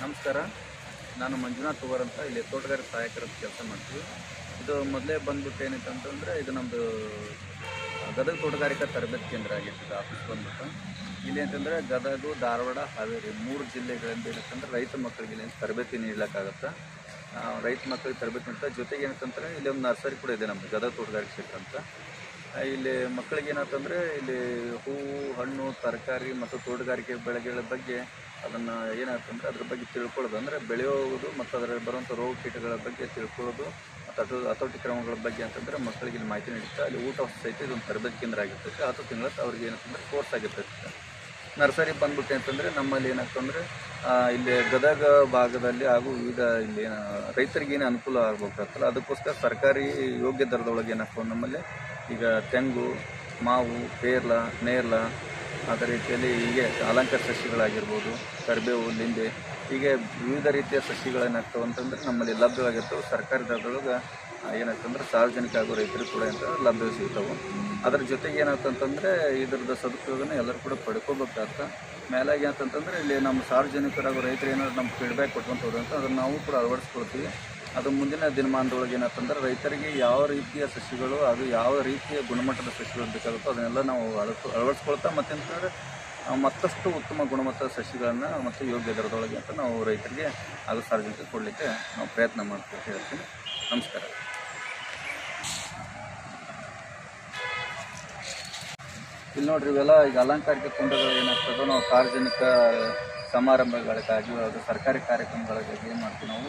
ನಮಸ್ಕಾರ. ನಾನು ಮಂಜುನಾಥ್ ತುವರ್ ಅಂತ ಇಲ್ಲಿ ತೋಟಗಾರಿಕೆ ಸಹಾಯಕರ ಕೆಲಸ ಮಾಡ್ತೀವಿ. ಇದು ಮೊದಲೇ ಬಂದ್ಬಿಟ್ಟು ಏನೈತೆ ಅಂತಂದರೆ ಇದು ನಮ್ಮದು ಗದಗ ತೋಟಗಾರಿಕಾ ತರಬೇತಿ ಕೇಂದ್ರ ಆಗೈತೆ. ಇದು ಆಫೀಸ್ ಬಂದ್ಬಿಟ್ಟು ಇಲ್ಲಿ ಅಂತಂದರೆ ಗದಗ, ಧಾರವಾಡ, ಹಾವೇರಿ 3 ಜಿಲ್ಲೆಗಳಿಂದ ಏನಂತಂದ್ರೆ ರೈತ ಮಕ್ಕಳಿಗೆ ಇಲ್ಲಿ ತರಬೇತಿ ನೀಡಲಿಕ್ಕಾಗತ್ತೆ. ರೈತ ಮಕ್ಕಳಿಗೆ ತರಬೇತಿ ಅಂತ ಜೊತೆಗೆ ಏನಂತಂದರೆ ಇಲ್ಲಿ ಒಂದು ನರ್ಸರಿ ಕೂಡ ಇದೆ ನಮ್ಮದು ಗದಗ ತೋಟಗಾರಿಕೆ ಕ್ಷೇತ್ರ ಅಂತ. ಇಲ್ಲಿ ಮಕ್ಕಳಿಗೆ ಏನಂತಂದರೆ ಇಲ್ಲಿ ಹೂವು, ಹಣ್ಣು, ತರಕಾರಿ ಮತ್ತು ತೋಟಗಾರಿಕೆ ಬೆಳೆಗಳ ಬಗ್ಗೆ ಅದನ್ನು ಏನಾಗ್ತಂದ್ರೆ ಅದ್ರ ಬಗ್ಗೆ ತಿಳ್ಕೊಳ್ಳೋದು, ಅಂದರೆ ಬೆಳೆಯೋದು ಮತ್ತು ಅದರಲ್ಲಿ ಬರುವಂಥ ರೋಗ ಕೀಟಗಳ ಬಗ್ಗೆ ತಿಳ್ಕೊಳ್ಳೋದು ಮತ್ತು ಹತೋಟಿ ಕ್ರಮಗಳ ಬಗ್ಗೆ ಅಂತಂದರೆ ಮಕ್ಕಳಿಗೆ ಇಲ್ಲಿ ಮಾಹಿತಿ ನೀಡುತ್ತೆ. ಅಲ್ಲಿ ಊಟ ಸಹಿತ ಇದೊಂದು ತರಬೇತಿ ಕೇಂದ್ರ ಆಗಿರ್ತೈತೆ. 10 ತಿಂಗಳ ಅವ್ರಿಗೆ ಏನಂತಂದರೆ ಕೋರ್ಸ್ ಆಗಿರ್ತೈತೆ. ನರ್ಸರಿ ಬಂದ್ಬಿಟ್ಟು ಅಂತಂದರೆ ನಮ್ಮಲ್ಲಿ ಏನಾಗ್ತಂದರೆ ಇಲ್ಲಿ ಗದಗ ಭಾಗದಲ್ಲಿ ಹಾಗೂ ವಿವಿಧ ಇಲ್ಲಿ ರೈತರಿಗೆ ಏನು ಅನುಕೂಲ ಆಗಬೇಕಾಗ್ತಲ್ಲ, ಅದಕ್ಕೋಸ್ಕರ ಸರ್ಕಾರಿ ಯೋಗ್ಯ ದರದೊಳಗೆ ಏನಾಗ್ತದೆ ನಮ್ಮಲ್ಲಿ ಈಗ ತೆಂಗು, ಮಾವು, ಪೇರ್ಲ, ನೇರ್ಲ, ಅದೇ ರೀತಿಯಲ್ಲಿ ಹೀಗೆ ಅಲಂಕಾರ ಸಸ್ಯಗಳಾಗಿರ್ಬೋದು, ಕರಿಬೇವು, ಲಿಂಬೆ, ಹೀಗೆ ವಿವಿಧ ರೀತಿಯ ಸಸ್ಯಗಳೇನಾಗ್ತವೆ ಅಂತಂದರೆ ನಮ್ಮಲ್ಲಿ ಲಭ್ಯವಾಗಿರ್ತವೆ. ಸರ್ಕಾರಿ ದರದೊಳಗೆ ಏನಾಗ್ತಂದ್ರೆ ಸಾರ್ವಜನಿಕ ಹಾಗೂ ರೈತರಿಗೆ ಕೂಡ ಅಂತ ಲಭ್ಯ ಸಿಗ್ತವೆ. ಅದ್ರ ಜೊತೆಗೆ ಏನಾಗ್ತಂತಂದರೆ ಇದ್ರದ್ದು ಸದುಪಯೋಗನ ಎಲ್ಲರೂ ಕೂಡ ಪಡ್ಕೋಬೇಕಾಗ್ತ. ಮೇಲಾಗಿ ಅಂತಂತಂದರೆ ಇಲ್ಲಿ ನಮ್ಮ ಸಾರ್ವಜನಿಕರಾಗೂ ರೈತರು ಏನಾದ್ರು ನಮ್ಮ ಫೀಡ್ಬ್ಯಾಕ್ ಕೊಟ್ಕೊಂತ ಹೋದಂತ ಅದನ್ನು ನಾವು ಕೂಡ ಅಳವಡಿಸ್ಕೊಳ್ತೀವಿ. ಅದು ಮುಂದಿನ ದಿನಮಾನದೊಳಗೆ ಏನಂತಂದ್ರೆ ರೈತರಿಗೆ ಯಾವ ರೀತಿಯ ಸಸ್ಯಗಳು ಅದು ಯಾವ ರೀತಿಯ ಗುಣಮಟ್ಟದ ಸಸ್ಯಗಳು ಬೇಕಾಗುತ್ತೋ ಅದನ್ನೆಲ್ಲ ನಾವು ಅಳವಡಿಸ್ಕೊಳ್ತಾ ಮತ್ತೇನಂತಂದರೆ ಮತ್ತಷ್ಟು ಉತ್ತಮ ಗುಣಮಟ್ಟದ ಸಸ್ಯಗಳನ್ನು ಮತ್ತು ಯೋಗ್ಯ ದರದೊಳಗೆ ಅಂತ ನಾವು ರೈತರಿಗೆ ಹಾಗೂ ಸಾರ್ವಜನಿಕರಿಗೆ ಕೊಡಲಿಕ್ಕೆ ನಾವು ಪ್ರಯತ್ನ ಮಾಡ್ತೀವಿ ಹೇಳ್ತೀನಿ. ನಮಸ್ಕಾರ. ಇಲ್ಲಿ ನೋಡ್ರಿ, ಇವೆಲ್ಲ ಈಗ ಅಲಂಕಾರಿಕ ಕುಂಡಗಳು ಏನಾಗ್ತದೋ ನಾವು ಸಾರ್ವಜನಿಕ ಸಮಾರಂಭಗಳಿಗಾಗಿ ಅದು ಸರ್ಕಾರಿ ಕಾರ್ಯಕ್ರಮಗಳಿಗಾಗಿ ಏನು ಮಾಡ್ತೀವಿ, ನಾವು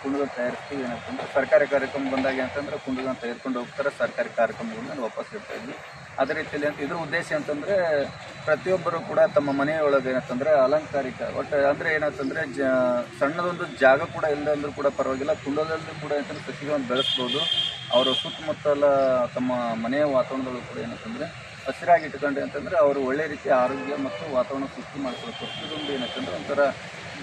ಕುಂಡಗಳು ತಯಾರಿಸ್ತೀವಿ. ಏನಾಗ್ತಂದ್ರೆ ಸರ್ಕಾರಿ ಕಾರ್ಯಕ್ರಮ ಬಂದಾಗ ಅಂತಂದ್ರೆ ಕುಂಡಗಳನ್ನ ತೆಗೆದುಕೊಂಡು ಹೋಗ್ತಾರೆ. ಸರ್ಕಾರಿ ಕಾರ್ಯಕ್ರಮಗಳನ್ನ ವಾಪಸ್ ಇಡ್ತಾ ಇದ್ವಿ. ಅದೇ ರೀತಿಯಲ್ಲಿ ಅಂತ ಇದ್ರ ಉದ್ದೇಶ ಅಂತಂದರೆ ಪ್ರತಿಯೊಬ್ಬರು ಕೂಡ ತಮ್ಮ ಮನೆಯೊಳಗೆ ಏನಂತಂದರೆ ಅಲಂಕಾರಿಕ ಒಟ್ಟು ಅಂದರೆ ಏನಂತಂದರೆ ಸಣ್ಣದೊಂದು ಜಾಗ ಕೂಡ ಇಲ್ಲ ಅಂದರೂ ಕೂಡ ಪರವಾಗಿಲ್ಲ, ಕುಂಡದಲ್ಲಿ ಕೂಡ ಏನಂತಂದ್ರೆ ಸಸಿಗಳನ್ನು ಬೆಳೆಸ್ಬೋದು. ಅವರು ಸುತ್ತಮುತ್ತಲ ತಮ್ಮ ಮನೆಯ ವಾತಾವರಣದಲ್ಲೂ ಕೂಡ ಏನಂತಂದರೆ ಹಸಿರಾಗಿ ಇಟ್ಕೊಂಡೆ ಅಂತಂದರೆ ಅವರು ಒಳ್ಳೆ ರೀತಿಯ ಆರೋಗ್ಯ ಮತ್ತು ವಾತಾವರಣ ಸೃಷ್ಟಿ ಮಾಡ್ಕೊಳ್ಬೇಕು. ಇದೊಂದು ಏನಂತಂದರೆ ಒಂಥರ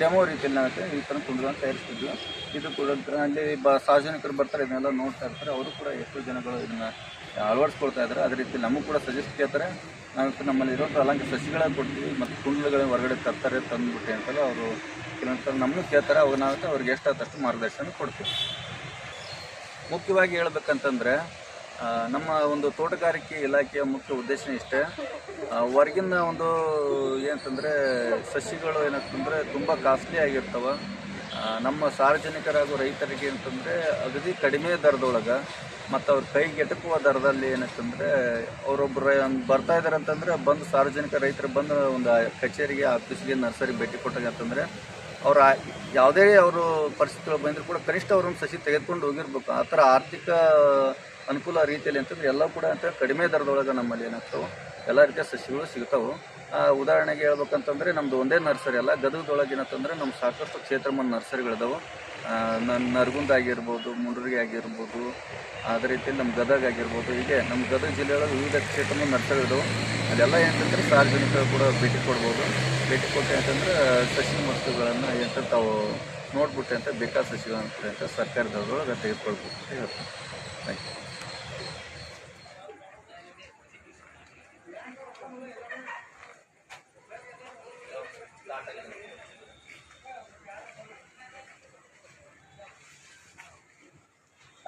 ಡೆಮೋ ರೀತಿಯಲ್ಲಿ ನಾವು ಈ ಥರ ಕುಂಡಗಳನ್ನು ತಯಾರಿಸ್ತಿದ್ವಿ. ಇದು ಕೂಡ ಅಲ್ಲಿ ಸಾರ್ವಜನಿಕರು ಬರ್ತಾರೆ, ಇದನ್ನೆಲ್ಲ ನೋಡ್ತಾ ಇರ್ತಾರೆ. ಅವರು ಕೂಡ ಎಷ್ಟೋ ಜನಗಳು ಇದನ್ನು ಅಳವಡಿಸ್ಕೊಳ್ತಾ ಇದ್ದಾರೆ. ಅದೇ ರೀತಿ ನಮಗೂ ಕೂಡ ಸಜೆಸ್ಟ್ ಕೇಳ್ತಾರೆ. ನಾವು ನಮ್ಮಲ್ಲಿ ಇರೋಂಥ ಅಲಂಕಾರ ಸಸಿಗಳನ್ನ ಕೊಡ್ತೀವಿ ಮತ್ತು ಕುಂಡಲಗಳನ್ನ ಹೊರಗಡೆ ತರ್ತಾರೆ, ತಂದುಬಿಟ್ಟೆ ಅಂತಲ್ಲ ಅವರು ಕೆಲವೊಂದು ನಮಗೂ ಕೇಳ್ತಾರೆ. ಅವಾಗ ನಾವು ಅವ್ರಿಗೆ ಎಷ್ಟಾದಷ್ಟು ಮಾರ್ಗದರ್ಶನ ಕೊಡ್ತೀವಿ. ಮುಖ್ಯವಾಗಿ ಹೇಳ್ಬೇಕಂತಂದರೆ ನಮ್ಮ ಒಂದು ತೋಟಗಾರಿಕೆ ಇಲಾಖೆಯ ಮುಖ್ಯ ಉದ್ದೇಶ ಇಷ್ಟೇ. ಹೊರಗಿನ ಒಂದು ಏನಂತಂದರೆ ಸಸಿಗಳು ಏನಂತಂದರೆ ತುಂಬ ಕಾಸ್ಟ್ಲಿ ಆಗಿರ್ತವೆ. ನಮ್ಮ ಸಾರ್ವಜನಿಕರಾಗೂ ರೈತರಿಗೆ ಅಂತಂದರೆ ಅಗದಿ ಕಡಿಮೆ ದರದೊಳಗೆ ಮತ್ತು ಅವ್ರ ಕೈಗೆ ಎಟಕುವ ದರದಲ್ಲಿ ಏನಂತಂದರೆ ಅವರೊಬ್ಬರು ಬರ್ತಾ ಇದ್ದಾರೆ ಅಂತಂದರೆ ಬಂದು ಸಾರ್ವಜನಿಕ ರೈತರು ಬಂದು ಒಂದು ಕಚೇರಿಗೆ, ಆಫೀಸ್ಗೆ, ನರ್ಸರಿ ಭೇಟಿ ಕೊಟ್ಟಾಗ ಅಂತಂದರೆ ಅವ್ರು ಯಾವುದೇ ಅವರು ಪರಿಸ್ಥಿತಿಗಳು ಬಂದರೂ ಕೂಡ ಕನಿಷ್ಠ ಅವ್ರೊಂದು ಸಸಿ ತೆಗೆದುಕೊಂಡು ಹೋಗಿರ್ಬೇಕು. ಆ ಥರ ಆರ್ಥಿಕ ಅನುಕೂಲ ರೀತಿಯಲ್ಲಿ ಅಂತಂದರೆ ಎಲ್ಲ ಕೂಡ ಅಂತ ಕಡಿಮೆ ದರದೊಳಗೆ ನಮ್ಮಲ್ಲಿ ಏನಾಗ್ತವೆ ಎಲ್ಲ ರೀತಿಯ ಸಸಿಗಳು ಸಿಗ್ತಾವೆ. ಉದಾಹರಣೆಗೆ ಹೇಳ್ಬೇಕಂತಂದರೆ ನಮ್ಮದು ಒಂದೇ ನರ್ಸರಿ ಅಲ್ಲ, ಗದಗದೊಳಗೆ ಏನಂತಂದರೆ ನಮ್ಮ ಸಾಕಷ್ಟು ಕ್ಷೇತ್ರಮಂದು ನರ್ಸರಿಗಳಿದಾವೆ. ನರಗುಂದ ಆಗಿರ್ಬೋದು, ಮುಂಡ್ರಿಗೆ ಆಗಿರ್ಬೋದು, ಅದೇ ರೀತಿಯಲ್ಲಿ ನಮ್ಮ ಗದಗ ಆಗಿರ್ಬೋದು. ಹೀಗೆ ನಮ್ಮ ಗದಗ ಜಿಲ್ಲೆಯೊಳಗೆ ವಿವಿಧ ಕ್ಷೇತ್ರಮಂದು ನರ್ಸರಿಗಳಿದಾವೆ. ಅಲ್ಲೆಲ್ಲ ಏನಂತಂದರೆ ಸಾರ್ವಜನಿಕರು ಕೂಡ ಭೇಟಿ ಕೊಡ್ಬೋದು. ಭೇಟಿ ಕೊಟ್ಟೆ ಅಂತಂದರೆ ಸಸಿ ವಸ್ತುಗಳನ್ನು ಏನಂತ ತಾವು ನೋಡ್ಬಿಟ್ಟೆ ಅಂತ ಬೇಕಾದ ಸಸಿಗಳಂತ ಅಂತ ಸರ್ಕಾರಿ ದರದೊಳಗೆ ತೆಗೆದುಕೊಳ್ಬೇಕು ಅಂತ ಹೇಳ್ತೀನಿ. Thank you.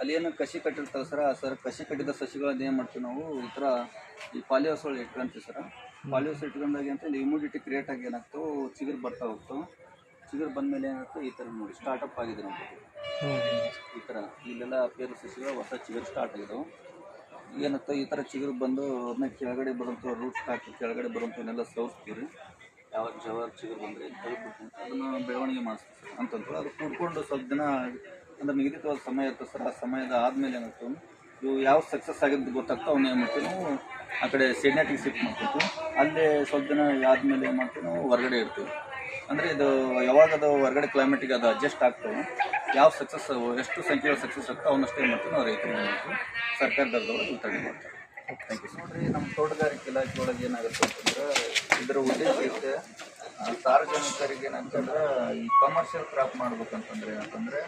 ಅಲ್ಲಿ ಏನು ಕಸಿ ಕಟ್ಟಿರ್ತಾರೆ ಸರ್ ಕಸಿ ಕಟ್ಟಿದ ಸಸಿಗಳನ್ನ ಏನು ಮಾಡ್ತೀವಿ ನಾವು ಈ ಥರ ಈ ಪಾಲಿಹೌಸ್ ಒಳಗೆ ಇಟ್ಕೊಂತೀವಿ ಸರ್. ಪಾಲಿಹೌಸ್ ಇಟ್ಕೊಂಡಾಗ ಅಂತ ಇಲ್ಲಿ ಇಮ್ಯುನಿಟಿ ಕ್ರಿಯೇಟ್ ಆಗಿ ಏನಾಗ್ತವೆ, ಚಿಗುರು ಬರ್ತಾ ಹೋಗ್ತವೆ. ಚಿಗುರು ಬಂದಮೇಲೆ ಏನಾಗ್ತವೆ ಈ ಥರ ನೋಡಿ ಸ್ಟಾರ್ಟಪ್ ಆಗಿದೆ ನಮಗೆ. ಈ ಥರ ಇಲ್ಲೆಲ್ಲ ಪೇರು ಸಸಿಗಳು ಹೊಸ ಚಿಗುರು ಸ್ಟಾರ್ಟ್ ಆಗಿದಾವೆ. ಏನಾಗ್ತವೆ ಈ ಥರ ಚಿಗುರು ಬಂದು ಆಮೇಲೆ ಕೆಳಗಡೆ ಬರುವಂಥ ರೂಟ್ಸ್ ಹಾಕಿ ಕೆಳಗಡೆ ಬರುವಂಥವನ್ನೆಲ್ಲ ಸೌಸ್ತೀವಿ. ಯಾವಾಗ ಜವಾರ್ ಚಿಗುರು ಬಂದರೆ ತೆಗೆದುಬಿಟ್ಟು ಅದನ್ನು ಬೆಳವಣಿಗೆ ಮಾಡಿಸ್ತೀವಿ ಸರ್ ಅಂತಂದ್ರೆ ಅದು ಕೂಡ್ಕೊಂಡು ಸ್ವಲ್ಪ ದಿನ ಅಂದರೆ ನಿಗದಿತವಾದ ಸಮಯ ಇರ್ತದೆ ಸರ್. ಆ ಸಮಯದ ಆದಮೇಲೆ ಏನಾಗ್ತವೆ ಇವು ಯಾವ ಸಕ್ಸಸ್ ಆಗಿದ್ದು ಗೊತ್ತಾಗ್ತವೆ ಅವನ್ನ ಏನು ಮಾಡ್ತೀವಿ ನಾವು ಆ ಕಡೆ ಸೆಡ್ನೆಟಿಗೆ ಶಿಫ್ಟ್ ಮಾಡ್ಕೊತೀವಿ. ಅಲ್ಲೇ ಸ್ವಲ್ಪ ದಿನ ಆದಮೇಲೆ ಏನು ಮಾಡ್ತೀವಿ ನಾವು ಹೊರಗಡೆ ಇರ್ತೀವಿ. ಅಂದರೆ ಇದು ಯಾವಾಗ ಅದು ಹೊರಗಡೆ ಕ್ಲೈಮೇಟಿಗೆ ಅದು ಅಡ್ಜಸ್ಟ್ ಆಗ್ತವೆ, ಯಾವ ಸಕ್ಸಸ್ ಎಷ್ಟು ಸಂಖ್ಯೆಯ ಸಕ್ಸಸ್ ಆಗ್ತವೆ ಅವನ್ನಷ್ಟೇ ಮಾಡ್ತೀವಿ ನಾವು ರೈತರಿಗೆ ಮಾಡ್ತೀವಿ. ಸರ್ಕಾರ ದರದೊಳಗೆ ವಿತರಣೆ ಮಾಡ್ತಾರೆ. Thank you. ನೋಡಿರಿ, ನಮ್ಮ ತೋಟಗಾರಿಕೆ ಇಲಾಖೆ ಒಳಗೆ ಏನಾಗುತ್ತೆ ಅಂತಂದ್ರೆ ಇದರ ಉದ್ದೇಶ ಇರುತ್ತೆ ಸಾರ್ವಜನಿಕರಿಗೆ ಏನಂತಂದ್ರೆ ಈ ಕಮರ್ಷಿಯಲ್ ಕ್ರಾಪ್ ಮಾಡ್ಬೇಕಂತಂದ್ರೆ ಏನಂತಂದರೆ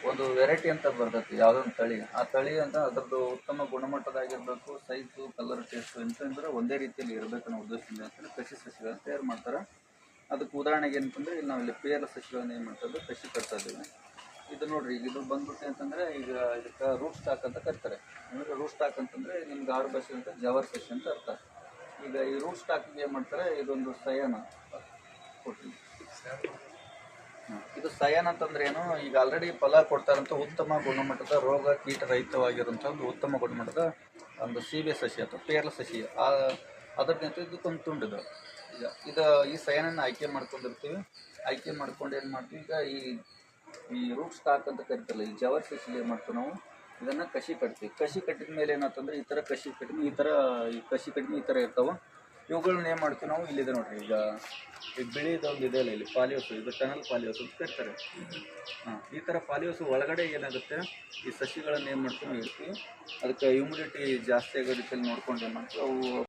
ಒಂದು ವೆರೈಟಿ ಅಂತ ಬರ್ತೈತಿ, ಯಾವುದೋ ಒಂದು ತಳಿ. ಆ ತಳಿ ಅಂತ ಅದರದ್ದು ಉತ್ತಮ ಗುಣಮಟ್ಟದಾಗಿರಬೇಕು, ಸೈಜು, ಕಲರ್, ಟೇಸ್ಟು ಅಂತಂದ್ರೆ ಒಂದೇ ರೀತಿಯಲ್ಲಿ ಇರಬೇಕು ಅನ್ನೋ ಉದ್ದೇಶದಿಂದ ಅಂತಂದರೆ ಕೃಷಿ ಸಸ್ಯಗಳನ್ನು ತಯಾರು ಮಾಡ್ತಾರೆ. ಅದಕ್ಕೆ ಉದಾಹರಣೆಗೆ ಏನಂತಂದರೆ ಇಲ್ಲಿ ನಾವು ಇಲ್ಲಿ ಪೇರ್ಲ ಸಸಿಗಳನ್ನ ಏನು ಮಾಡ್ತದ್ದು ಕಸಿ ಕಟ್ತಾ ಇದ್ದೀವಿ. ಇದು ನೋಡ್ರಿ, ಈಗ ಇದು ಬಂದ್ಬಿಟ್ಟು ಅಂತಂದರೆ ಈಗ ಇದಕ್ಕೆ ರೂಟ್ ಸ್ಟಾಕ್ ಅಂತ ಕರಿತಾರೆ. ಅಂದರೆ ರೂಟ್ ಸ್ಟಾಕ್ ಅಂತಂದರೆ ನಿಮ್ಗೆ 6 ಭಾಷೆ ಅಂತ ಜವರ್ ಸಸಿ ಅಂತ ಅರ್ಥ. ಈಗ ಈ ರೂಟ್ ಸ್ಟಾಕಿಗೆ ಏನು ಮಾಡ್ತಾರೆ, ಇದೊಂದು ಸಯಾನ ಕೊಡ್ತೀವಿ. ಇದು ಸಯಾನ ಅಂತಂದ್ರೆ ಏನು, ಈಗ ಆಲ್ರೆಡಿ ಫಲ ಕೊಡ್ತಾರಂತ ಉತ್ತಮ ಗುಣಮಟ್ಟದ ರೋಗ ಕೀಟ ರಹಿತವಾಗಿರುವಂಥ ಒಂದು ಉತ್ತಮ ಗುಣಮಟ್ಟದ ಒಂದು ಸೀಬೆ ಸಸಿ ಅಥವಾ ಪೇರ್ಲ ಸಸಿ. ಅದರಿಂದ ಇದಕ್ಕೊಂದು ತುಂಡಿದೆ. ಈಗ ಈ ಸಯಾನನ್ನು ಆಯ್ಕೆ ಮಾಡ್ಕೊಂಡಿರ್ತೀವಿ. ಆಯ್ಕೆ ಮಾಡ್ಕೊಂಡು ಏನು ಮಾಡ್ತೀವಿ, ಈಗ ಈ ರೂಟ್ ಸ್ಟಾಕ್ ಅಂತ ಕರಿತಾರಲ್ಲ, ಈ ಜವರ್ ಸಸಿ ಏನು ಮಾಡ್ತೀವಿ ನಾವು, ಇದನ್ನು ಕಸಿ ಕಟ್ತೀವಿ. ಕಸಿ ಕಟ್ಟಿದ ಮೇಲೆ ಏನಾಗ್ತಂದ್ರೆ ಈ ಥರ ಕಸಿ ಕಟ್ಟಿದ ಈ ಥರ ಇರ್ತಾವೆ. ಇವುಗಳನ್ನ ಏನು ಮಾಡ್ತೀವಿ ನಾವು, ಇಲ್ಲಿದೆ ನೋಡ್ರಿ, ಈಗ ಬಿಳಿದೊಂದು ಇದೆ ಅಲ್ಲ, ಇಲ್ಲಿ ಪಾಲಿಯೋಸು, ಇದು ಟನಲ್ ಪಾಲಿಯೋಸು ಅಂತ ಕರಿತಾರೆ. ಈ ಥರ ಪಾಲಿಯೋಸು ಒಳಗಡೆ ಏನಾಗುತ್ತೆ, ಈ ಸಸಿಗಳನ್ನು ಏನು ಮಾಡ್ತೀವಿ ಇಡ್ತೀವಿ. ಅದಕ್ಕೆ ಹ್ಯೂಮಿಡಿಟಿ ಜಾಸ್ತಿ ಆಗೋ ರೀತಿಯಲ್ಲಿ ನೋಡ್ಕೊಂಡು ಏನು ಮಾಡ್ತೀವಿ, ಅವು